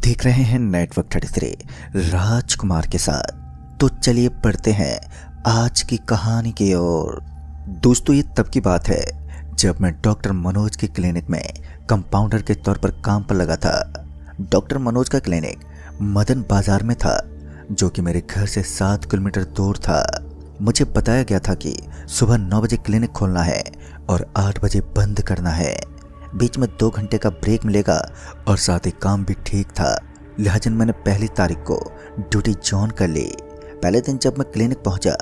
देख रहे हैं नेटवर्क 33 राजकुमार के साथ। तो चलिए पढ़ते हैं आज की कहानी की ओर। दोस्तों, ये तब की बात है जब मैं डॉक्टर मनोज के क्लिनिक में कंपाउंडर के तौर पर काम पर लगा था। डॉक्टर मनोज का क्लिनिक मदन बाजार में था, जो कि मेरे घर से 7 किलोमीटर दूर था। मुझे बताया गया था कि सुबह 9 बजे क्लिनिक खोलना है और 8 बजे बंद करना है। बीच में 2 घंटे का ब्रेक मिलेगा और साथ ही काम भी ठीक था। लिहाजा मैंने पहली तारीख को ड्यूटी ज्वाइन कर ली। पहले दिन जब मैं क्लिनिक पहुंचा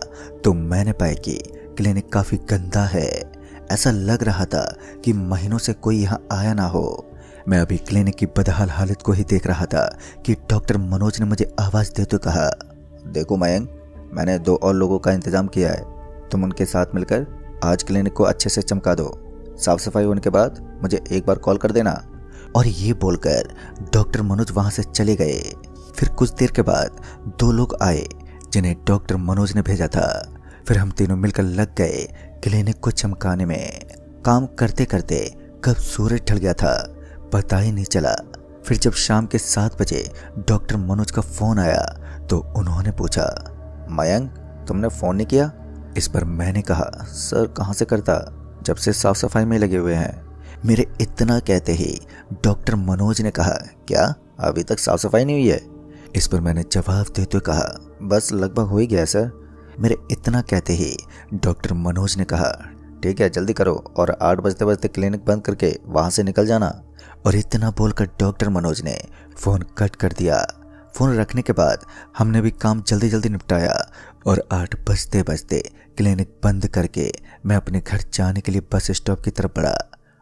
तो मैंने पाया कि क्लिनिक काफ़ी गंदा है। ऐसा लग रहा था कि महीनों से कोई यहाँ आया ना हो। मैं अभी क्लिनिक की बदहाल हालत को ही देख रहा था कि डॉक्टर मनोज ने मुझे आवाज़ देते कहा, देखो मयंक, मैंने 2 और लोगों का इंतज़ाम किया है। तुम उनके साथ मिलकर आज क्लिनिक को अच्छे से चमका दो। साफ सफाई होने के बाद मुझे एक बार कॉल कर देना। और ये बोलकर डॉक्टर मनोज वहाँ से चले गए। फिर कुछ देर के बाद 2 लोग आए जिन्हें डॉक्टर मनोज ने भेजा था। फिर हम तीनों मिलकर लग गए क्लिनिक को चमकाने में। काम करते करते कब सूरज ढल गया था पता ही नहीं चला। फिर जब शाम के 7 बजे डॉक्टर मनोज का फ़ोन आया तो उन्होंने पूछा, मयंक, तुमने फ़ोन नहीं किया? इस पर मैंने कहा, सर कहाँ से करता, जब से साफ सफाई में लगे हुए हैं। मेरे इतना कहते ही डॉक्टर मनोज ने कहा, क्या अभी तक साफ सफाई नहीं हुई है? इस पर मैंने जवाब देते कहा, बस लगभग हो ही गया सर। मेरे इतना कहते ही डॉक्टर मनोज ने कहा, ठीक है, जल्दी करो और 8 बजते बजते क्लिनिक बंद करके वहाँ से निकल जाना। और इतना बोलकर डॉक्टर मनोज ने फ़ोन कट कर दिया। फ़ोन रखने के बाद हमने भी काम जल्दी जल्दी निपटाया और 8 बजते बजते क्लिनिक बंद करके मैं अपने घर जाने के लिए बस स्टॉप की तरफ बढ़ा।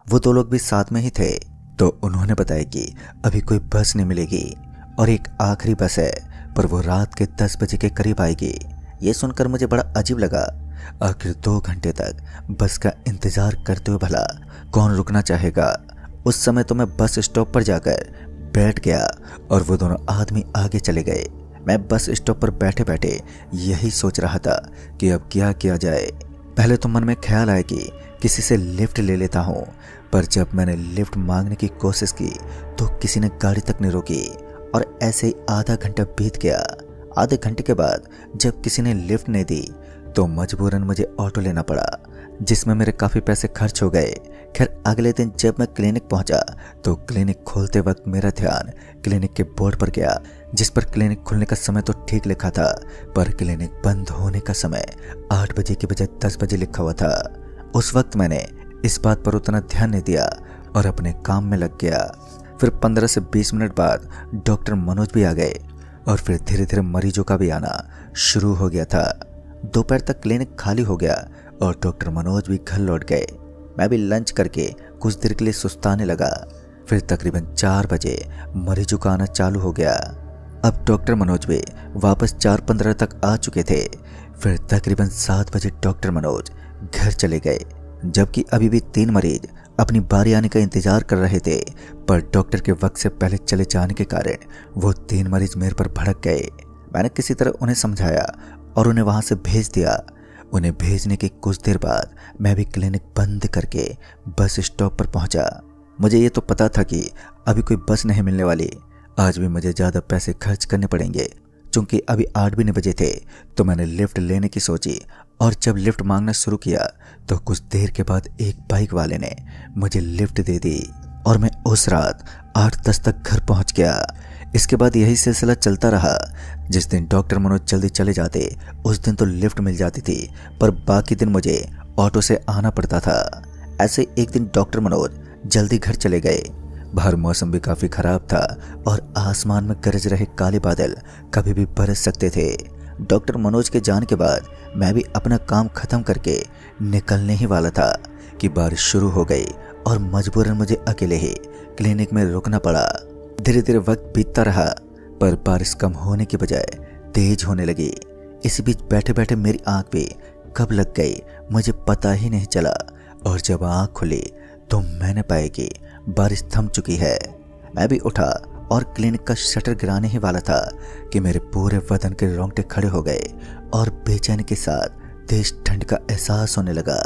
वो 2 लोग भी साथ में ही थे तो उन्होंने बताया कि अभी कोई बस नहीं मिलेगी और एक आखिरी बस है, पर वो रात के 10 बजे के करीब आएगी। ये सुनकर मुझे बड़ा अजीब लगा। आखिर 2 घंटे तक बस का इंतज़ार करते हुए भला कौन रुकना चाहेगा। उस समय तो मैं बस स्टॉप पर जाकर बैठ गया और वो दोनों आदमी आगे चले गए। मैं बस स्टॉप पर बैठे बैठे यही सोच रहा था कि अब क्या किया जाए। पहले तो मन में ख्याल आया कि किसी से लिफ्ट ले लेता हूँ, पर जब मैंने लिफ्ट मांगने की कोशिश की तो किसी ने गाड़ी तक नहीं रोकी और ऐसे ही आधा घंटा बीत गया। आधे घंटे के बाद जब किसी ने लिफ्ट नहीं दी तो मजबूरन मुझे ऑटो लेना पड़ा, जिसमें मेरे काफ़ी पैसे खर्च हो गए। खैर, अगले दिन जब मैं क्लिनिक पहुंचा तो क्लिनिक खोलते वक्त मेरा ध्यान क्लिनिक के बोर्ड पर गया, जिस पर क्लिनिक खुलने का समय तो ठीक लिखा था, पर क्लिनिक बंद होने का समय 8 बजे की बजाय 10 बजे लिखा हुआ था। उस वक्त मैंने इस बात पर उतना ध्यान नहीं दिया और अपने काम में लग गया। फिर 15 से 20 मिनट बाद डॉक्टर मनोज भी आ गए और फिर धीरे धीरे मरीजों का भी आना शुरू हो गया था। दोपहर तक क्लिनिक खाली हो गया और डॉक्टर मनोज भी घर लौट गए। मैं भी लंच करके कुछ देर के लिए सुस्ताने लगा। फिर तकरीबन 4 बजे मरीजों का आना चालू हो गया। अब डॉक्टर मनोज भी वापस 4:15 तक आ चुके थे। फिर तकरीबन 7 बजे डॉक्टर मनोज घर चले गए, जबकि अभी भी 3 मरीज अपनी बारी आने का इंतजार कर रहे थे, पर डॉक्टर के वक्त से पहले चले जाने के कारण वो 3 मरीज मेरे पर भड़क गए। मैंने किसी तरह उन्हें समझाया और उन्हें वहाँ से भेज दिया। उन्हें भेजने के कुछ देर बाद मैं भी क्लिनिक बंद करके बस स्टॉप पर पहुंचा। मुझे ये तो पता था कि अभी कोई बस नहीं मिलने वाली। आज भी मुझे ज़्यादा पैसे खर्च करने पड़ेंगे। चूँकि अभी 8 भी नहीं बजे थे तो मैंने लिफ्ट लेने की सोची और जब लिफ्ट मांगना शुरू किया तो कुछ देर के बाद एक बाइक वाले ने मुझे लिफ्ट दे दी और मैं उस रात 8:10 तक घर पहुंच गया। इसके बाद यही सिलसिला चलता रहा। जिस दिन डॉक्टर मनोज जल्दी चले जाते उस दिन तो लिफ्ट मिल जाती थी, पर बाकी दिन मुझे ऑटो से आना पड़ता था। ऐसे एक दिन डॉक्टर मनोज जल्दी घर चले गए। बाहर मौसम भी काफ़ी ख़राब था और आसमान में गरज रहे काले बादल कभी भी बरस सकते थे। डॉक्टर मनोज के जाने के बाद मैं भी अपना काम ख़त्म करके निकलने ही वाला था कि बारिश शुरू हो गई और मजबूरन मुझे अकेले ही क्लिनिक में रुकना पड़ा। धीरे धीरे वक्त बीतता रहा, पर बारिश कम होने की बजाय तेज होने लगी। इसी बीच बैठे बैठे मेरी आंख भी कब लग गई मुझे पता ही नहीं चला, और जब आंख खुली तो मैंने पाया कि बारिश थम चुकी है। मैं भी उठा और क्लिनिक का शटर गिराने ही वाला था कि मेरे पूरे बदन के रोंगटे खड़े हो गए और बेचैनी के साथ तेज ठंड का एहसास होने लगा।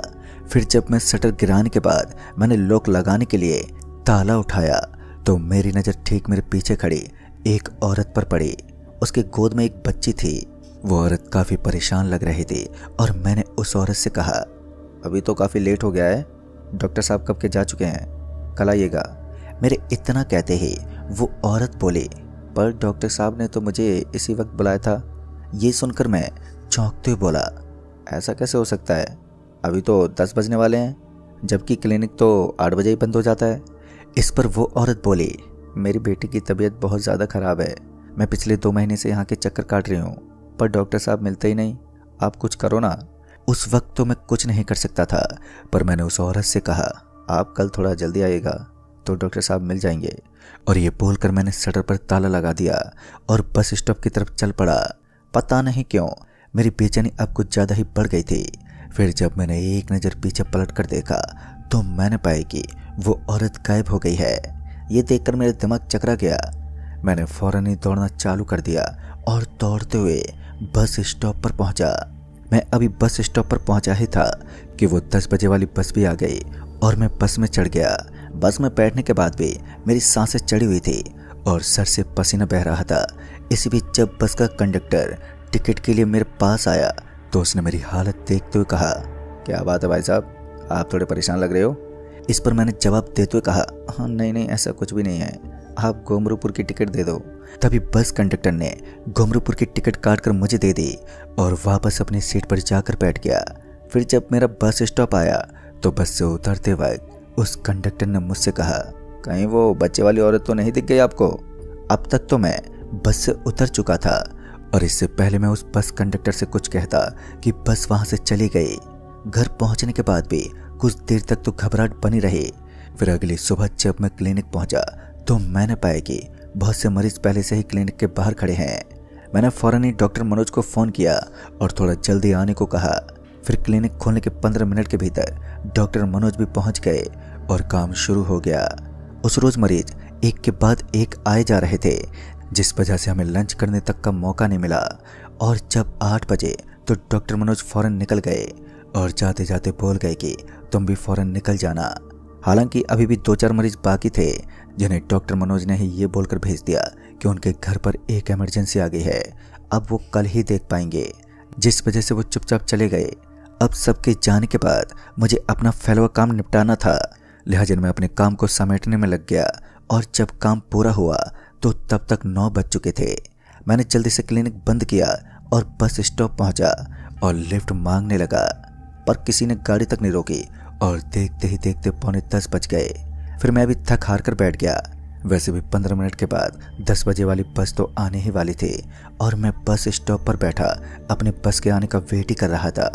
फिर जब मैं शटर गिराने के बाद मैंने लॉक लगाने के लिए ताला उठाया तो मेरी नज़र ठीक मेरे पीछे खड़ी एक औरत पर पड़ी। उसके गोद में एक बच्ची थी। वो औरत काफ़ी परेशान लग रही थी और मैंने उस औरत से कहा, अभी तो काफ़ी लेट हो गया है, डॉक्टर साहब कब के जा चुके हैं, कल आइएगा। मेरे इतना कहते ही वो औरत बोली, पर डॉक्टर साहब ने तो मुझे इसी वक्त बुलाया था। ये सुनकर मैं चौंकते हुए बोला, ऐसा कैसे हो सकता है, अभी तो 10 बजने वाले हैं, जबकि क्लिनिक तो 8 बजे ही बंद हो जाता है। इस पर वो औरत बोली, मेरी बेटी की तबीयत बहुत ज़्यादा ख़राब है, मैं पिछले 2 महीने से यहाँ के चक्कर काट रही हूँ, पर डॉक्टर साहब मिलते ही नहीं, आप कुछ करो ना। उस वक्त तो मैं कुछ नहीं कर सकता था, पर मैंने उस औरत से कहा, आप कल थोड़ा जल्दी आइएगा तो डॉक्टर साहब मिल जाएंगे। और ये बोलकर मैंने शटर पर ताला लगा दिया और बस स्टॉप की तरफ चल पड़ा। पता नहीं क्यों मेरी बेचैनी अब कुछ ज़्यादा ही बढ़ गई थी। फिर जब मैंने एक नज़र पीछे पलट कर देखा तो मैंने पाया कि वो औरत गायब हो गई है। ये देखकर मेरा दिमाग चकरा गया। मैंने फौरन ही दौड़ना चालू कर दिया और दौड़ते हुए बस स्टॉप पर पहुंचा। मैं अभी बस स्टॉप पर पहुंचा ही था कि वो 10 बजे वाली बस भी आ गई और मैं बस में चढ़ गया। बस में बैठने के बाद भी मेरी सांसें चढ़ी हुई थी और सर से पसीना बह रहा था। इसी बीच जब बस का कंडक्टर टिकट के लिए मेरे पास आया तो उसने मेरी हालत देखते हुए कहा, क्या बात है भाई साहब, आप थोड़े परेशान लग रहे हो। इस पर मैंने जवाब देते हुए कहा, हाँ नहीं ऐसा कुछ भी नहीं है, आप गोमरूपुर की टिकट दे दो। तभी बस कंडक्टर ने गोमरूपुर की टिकट काट कर मुझे दे दी और वापस अपनी सीट पर जाकर बैठ गया। फिर जब मेरा बस स्टॉप आया तो बस से उतरते वक्त उस कंडक्टर ने मुझसे कहा, कहीं वो बच्चे वाली औरत तो नहीं दिख गई आपको। अब तक तो मैं बस से उतर चुका था और इससे पहले मैं उस बस कंडक्टर से कुछ कहता कि बस वहां से चली गई। घर पहुंचने के बाद भी कुछ देर तक तो घबराहट बनी रही। फिर अगली सुबह जब मैं क्लिनिक पहुंचा तो मैंने पाया कि बहुत से मरीज पहले से ही क्लिनिक के बाहर खड़े हैं। मैंने फौरन ही डॉक्टर मनोज को फ़ोन किया और थोड़ा जल्दी आने को कहा। फिर क्लिनिक खोलने के 15 मिनट के भीतर डॉक्टर मनोज भी पहुंच गए और काम शुरू हो गया। उस रोज़ मरीज एक के बाद एक आए जा रहे थे, जिस वजह से हमें लंच करने तक का मौका नहीं मिला। और जब 8 बजे तो डॉक्टर मनोज फौरन निकल गए और जाते जाते बोल गए कि तुम भी फौरन निकल जाना। हालांकि अभी भी 2-4 मरीज बाकी थे जिन्हें डॉक्टर मनोज ने ही ये बोलकर भेज दिया कि उनके घर पर एक इमरजेंसी आ गई है, अब वो कल ही देख पाएंगे, जिस वजह से वो चुपचाप चले गए। अब सबके जाने के बाद मुझे अपना फैला हुआ काम निपटाना था, लिहाजा मैं अपने काम को समेटने में लग गया। और जब काम पूरा हुआ तो तब तक 9 बज चुके थे। मैंने जल्दी से क्लिनिक बंद किया और बस स्टॉप पहुंचा और लिफ्ट मांगने लगा, पर किसी ने गाड़ी तक नहीं रोकी और देखते ही देखते 9:45 बज गए। फिर मैं भी थक हार कर बैठ गया। वैसे भी 15 मिनट के बाद 10 बजे वाली बस तो आने ही वाली थी और मैं बस स्टॉप पर बैठा अपने बस के आने का वेट ही कर रहा था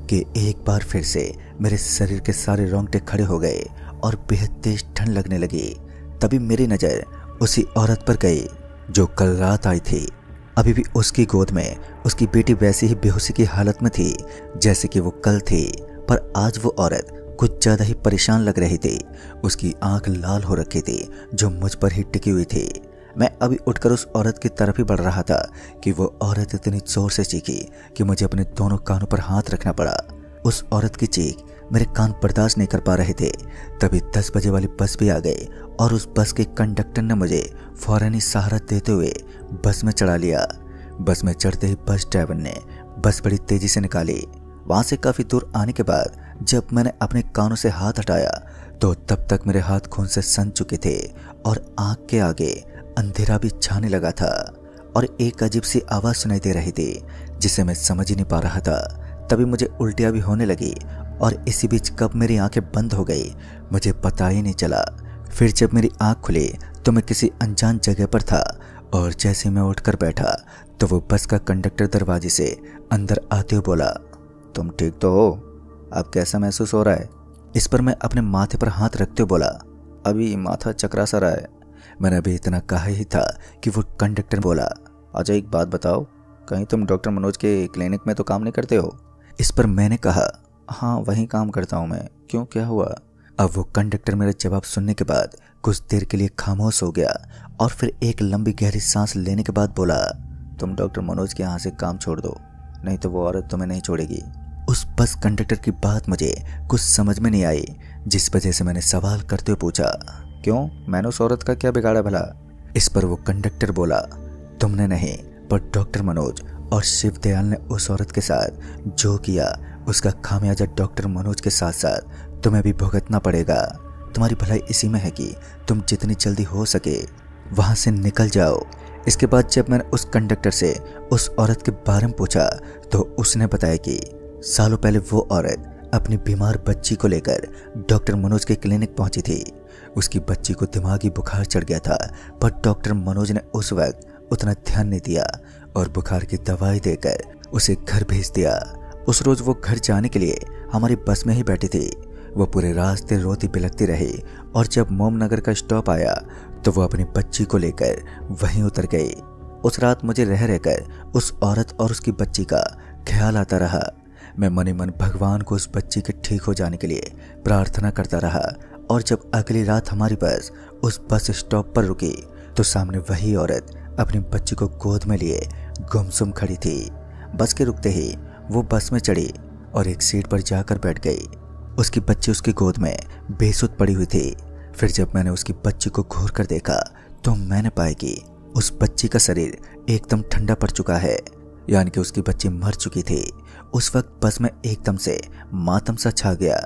कि एक बार फिर से मेरे शरीर के सारे रोंगटे खड़े हो गए और बेहद तेज ठंड लगने लगी। तभी मेरी नज़र उसी औरत पर गई जो कल रात आई थी। अभी भी उसकी गोद में उसकी बेटी वैसी ही बेहोशी की हालत में थी जैसे कि वो कल थी, पर आज वो औरत कुछ ज़्यादा ही परेशान लग रही थी। उसकी आंख लाल हो रखी थी जो मुझ पर ही टिकी हुई थी। मैं अभी उठकर उस औरत की तरफ ही बढ़ रहा था कि वो औरत इतनी जोर से चीखी कि मुझे अपने दोनों कानों पर हाथ रखना पड़ा। उस औरत की चीख मेरे कान बर्दाश्त नहीं कर पा रहे थे। तभी 10 बजे वाली बस भी आ गई और उस बस के कंडक्टर ने मुझे फौरन ही सहारा देते हुए बस में चढ़ा लिया। बस में चढ़ते ही बस ड्राइवर ने बस बड़ी तेजी से निकाली। वहां से काफी दूर आने के बाद जब मैंने अपने कानों से हाथ हटाया तो तब तक मेरे हाथ खून से सन चुके थे और आंख के आगे अंधेरा भी छाने लगा था और एक अजीब सी आवाज सुनाई दे रही थी जिसे मैं समझ ही नहीं पा रहा था। तभी मुझे उल्टियां भी होने लगी और इसी बीच कब मेरी आंखें बंद हो गई मुझे पता ही नहीं चला। फिर जब मेरी आंख खुली तो मैं किसी अनजान जगह पर था और जैसे मैं उठकर बैठा तो वो बस का कंडक्टर दरवाजे से अंदर आते हुए बोला, तुम ठीक तो हो, अब कैसा महसूस हो रहा है। इस पर मैं अपने माथे पर हाथ रखते हुए बोला, अभी माथा चकरा सा रहा है। मैंने अभी इतना कहा ही था कि वो कंडक्टर बोला, अच्छा एक बात बताओ, कहीं तुम डॉक्टर मनोज के क्लिनिक में तो काम नहीं करते हो। इस पर मैंने कहा, हाँ वहीं काम करता हूँ मैं, क्यों क्या हुआ। अब वो कंडक्टर मेरा जवाब सुनने के बाद कुछ देर के लिए खामोश हो गया और फिर एक लंबी गहरी सांस लेने के बाद बोला, तुम डॉक्टर मनोज के यहाँ से काम छोड़ दो, नहीं तो वो औरत तुम्हें नहीं छोड़ेगी। उस बस कंडक्टर की बात मुझे कुछ समझ में नहीं आई, जिस वजह से मैंने सवाल करते हुए पूछा, क्यों, मैंने उस औरत का क्या बिगाड़ा भला। इस पर वो कंडक्टर बोला, तुमने नहीं पर डॉक्टर मनोज और शिवदयाल ने उस औरत के साथ जो किया उसका खामियाजा डॉक्टर मनोज के साथ साथ तुम्हें भी भुगतना पड़ेगा। तुम्हारी भलाई इसी में है कि तुम जितनी जल्दी हो सके वहां से निकल जाओ। इसके बाद जब मैंने उस कंडक्टर से उस औरत के बारे में पूछा तो उसने बताया कि सालों पहले वो औरत अपनी बीमार बच्ची को लेकर डॉक्टर मनोज के क्लिनिक पहुंची थी। उसकी बच्ची को दिमागी बुखार चढ़ गया था, पर डॉक्टर मनोज ने उस वक्त उतना ध्यान नहीं दिया और बुखार की दवाई देकर उसे घर भेज दिया। उस रोज वो घर जाने के लिए हमारी बस में ही बैठी थी। वो पूरे रास्ते रोती बिलखती रही और जब मोमनगर का स्टॉप आया तो वो अपनी बच्ची को लेकर वहीं उतर गई। उस रात मुझे रह रहकर उस औरत और उसकी बच्ची का ख्याल आता रहा। मैं मन ही मन भगवान को उस बच्ची के ठीक हो जाने के लिए प्रार्थना करता रहा और जब अगली रात हमारी बस उस बस स्टॉप पर रुकी तो सामने वही औरत अपनी बच्ची को गोद में लिए गुमसुम खड़ी थी। बस के रुकते ही वो बस में चढ़ी और एक सीट पर जाकर बैठ गई। उसकी बच्ची उसकी गोद में बेसुध पड़ी हुई थी। फिर जब मैंने उसकी बच्ची को घूर कर देखा तो मैंने पाया कि उस बच्ची का शरीर एकदम ठंडा पड़ चुका है, यानी कि उसकी बच्ची मर चुकी थी। उस वक्त बस में एकदम से मातम सा छा गया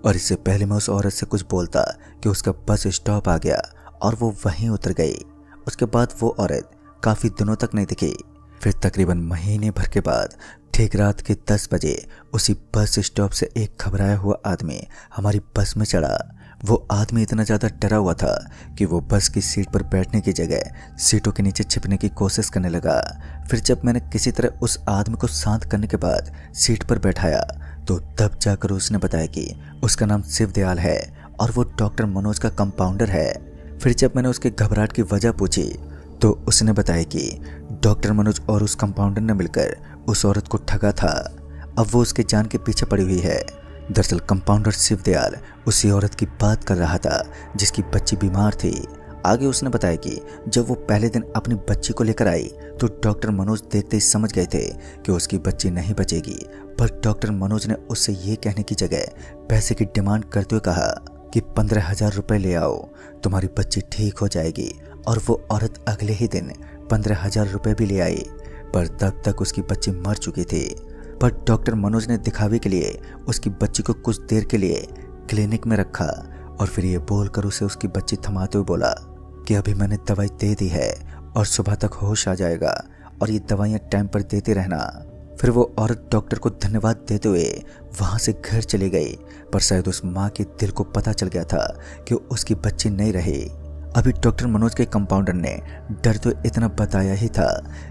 और इससे पहले मैं उस औरत से कुछ बोलता कि उसका बस स्टॉप आ गया और वो वहीं उतर गई। उसके बाद वो औरत काफ़ी दिनों तक नहीं दिखी। फिर तकरीबन महीने भर के बाद ठीक रात के 10 बजे उसी बस स्टॉप से एक घबराया हुआ आदमी हमारी बस में चढ़ा। वो आदमी इतना ज़्यादा डरा हुआ था कि वो बस की सीट पर बैठने की जगह सीटों के नीचे छिपने की कोशिश करने लगा। फिर जब मैंने किसी तरह उस आदमी को शांत करने के बाद सीट पर बैठाया तो तब जाकर उसने बताया कि उसका नाम शिवदयाल है और वो डॉक्टर मनोज का कंपाउंडर है। फिर जब मैंने उसके घबराहट की वजह पूछी तो उसने बताया कि डॉक्टर मनोज और उस कंपाउंडर ने मिलकर उस औरत को ठगा था। अब वो उसके जान के पीछे पड़ी हुई है। दरअसल कंपाउंडर शिवदयाल उसी औरत की बात कर रहा था जिसकी बच्ची बीमार थी। आगे उसने बताया कि जब वो पहले दिन अपनी बच्ची को लेकर आई तो डॉक्टर मनोज देखते ही समझ गए थे कि उसकी बच्ची नहीं बचेगी, पर डॉक्टर मनोज ने उससे ये कहने की जगह पैसे की डिमांड करते हुए कहा कि 15,000 रुपये ले आओ, तुम्हारी बच्ची ठीक हो जाएगी। और वो औरत अगले ही दिन 15,000 रुपये भी ले आई, पर तब तक उसकी बच्ची मर चुकी थी। पर डॉक्टर मनोज ने दिखावे के लिए उसकी बच्ची को कुछ देर के लिए क्लिनिक में रखा और फिर ये बोलकर उसे उसकी बच्ची थमाते हुए बोला कि अभी मैंने दवाई दे दी है और सुबह तक होश आ जाएगा और ये दवाइयाँ टाइम पर देते रहना। फिर वो औरत डॉक्टर को धन्यवाद देते हुए वहाँ से घर चली गई, पर शायद उस माँ के दिल को पता चल गया था कि उसकी बच्ची नहीं रही। अभी डॉक्टर मनोज के कंपाउंडर ने डर तो इतना बताया ही था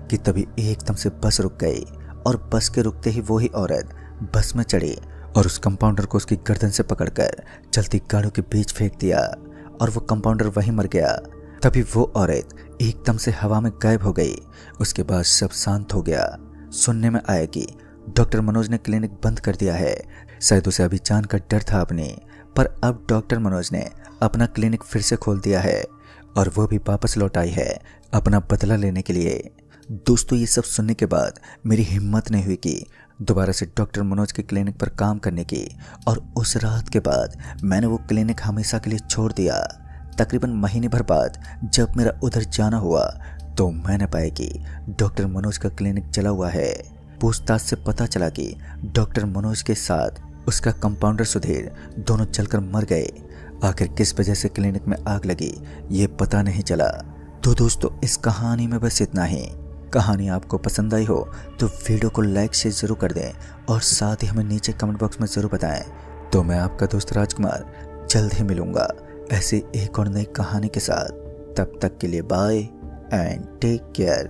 कि तभी एकदम से बस रुक गई और बस के रुकते ही वो ही औरत बस में चढ़ी और उस कंपाउंडर को उसकी गर्दन से पकड़कर चलती गाड़ियों के बीच फेंक दिया और वो कंपाउंडर वहीं मर गया। तभी वो औरत एकदम से हवा में गायब हो गई। उसके बाद सब शांत हो गया। सुनने में आया कि डॉक्टर मनोज ने क्लिनिक बंद कर दिया है। शायद उसे अभी जान का डर था अपनी, पर अब डॉक्टर मनोज ने अपना क्लिनिक फिर से खोल दिया है और वो भी वापस लौट आई है अपना बदला लेने के लिए। दोस्तों, ये सब सुनने के बाद मेरी हिम्मत नहीं हुई कि दोबारा से डॉक्टर मनोज के क्लिनिक पर काम करने की, और उस रात के बाद मैंने वो क्लिनिक हमेशा के लिए छोड़ दिया। तकरीबन महीने भर बाद जब मेरा उधर जाना हुआ तो मैंने पाया कि डॉक्टर मनोज का क्लिनिक चला हुआ है। पूछताछ से पता चला कि डॉक्टर मनोज के साथ उसका कंपाउंडर सुधीर दोनों जलकर मर गए। आखिर किस वजह से क्लिनिक में आग लगी ये पता नहीं चला। तो दोस्तों, इस कहानी में बस इतना ही। कहानी आपको पसंद आई हो तो वीडियो को लाइक शेयर जरूर कर दें और साथ ही हमें नीचे कमेंट बॉक्स में ज़रूर बताएं। तो मैं आपका दोस्त राजकुमार जल्द ही मिलूंगा ऐसे एक और नई कहानी के साथ। तब तक के लिए बाय एंड टेक केयर।